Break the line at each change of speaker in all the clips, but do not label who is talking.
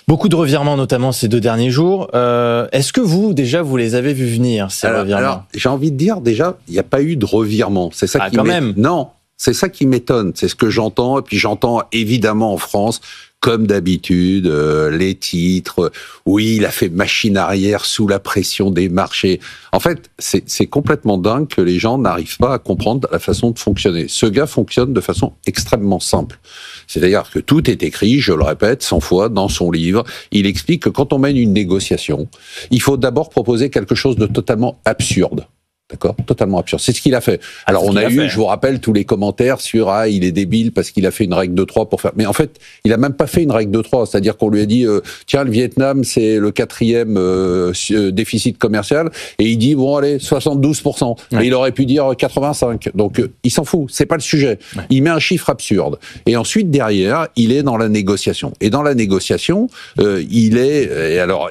Beaucoup de revirements, notamment ces 2 derniers jours. Est-ce que vous les avez vus venir, ces revirements?
Alors, j'ai envie de dire, déjà, il n'y a pas eu de revirement. C'est ça qui
même.
Non, c'est ça qui m'étonne. C'est ce que j'entends. Et puis j'entends évidemment en France, comme d'habitude, les titres. Oui, il a fait machine arrière sous la pression des marchés. En fait, c'est complètement dingue que les gens n'arrivent pas à comprendre la façon de fonctionner. Ce gars fonctionne de façon extrêmement simple. C'est-à-dire que tout est écrit, je le répète 100 fois, dans son livre. Il explique que quand on mène une négociation, il faut d'abord proposer quelque chose de totalement absurde. D'accord, totalement absurde. C'est ce qu'il a fait. Alors on a eu, je vous rappelle, tous les commentaires sur il est débile parce qu'il a fait une règle de 3 pour faire. Mais en fait, il a même pas fait une règle de 3. C'est-à-dire qu'on lui a dit tiens, le Vietnam c'est le 4e déficit commercial et il dit bon allez 72%. Ouais. Et il aurait pu dire 85. Donc il s'en fout. C'est pas le sujet. Ouais. Il met un chiffre absurde. Et ensuite derrière, il est dans la négociation. Et dans la négociation, il est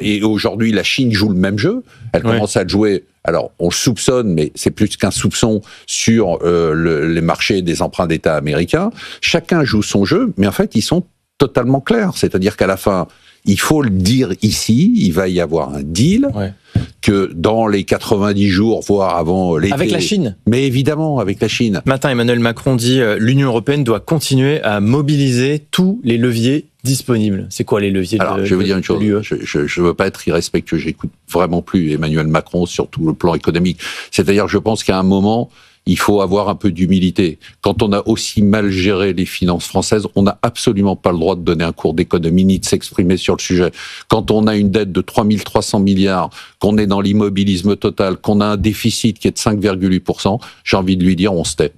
et aujourd'hui la Chine joue le même jeu. Elle commence à le jouer. Alors, on le soupçonne, mais c'est plus qu'un soupçon sur les marchés des emprunts d'État américains. Chacun joue son jeu, mais en fait, ils sont totalement clairs. C'est-à-dire qu'à la fin, il faut le dire ici, il va y avoir un deal, que dans les 90 jours, voire avant l'été...
Avec la Chine.
Mais évidemment, avec la Chine.
Matin, Emmanuel Macron dit l'Union européenne doit continuer à mobiliser tous les leviers disponibles. C'est quoi les leviers?
Alors, je vais vous dire une chose. Je ne veux pas être irrespectueux. J'écoute vraiment plus Emmanuel Macron sur tout le plan économique. C'est-à-dire, je pense qu'à un moment, il faut avoir un peu d'humilité. Quand on a aussi mal géré les finances françaises, on n'a absolument pas le droit de donner un cours d'économie ni de s'exprimer sur le sujet. Quand on a une dette de 3 300 milliards, qu'on est dans l'immobilisme total, qu'on a un déficit qui est de 5,8%, j'ai envie de lui dire, on se tait.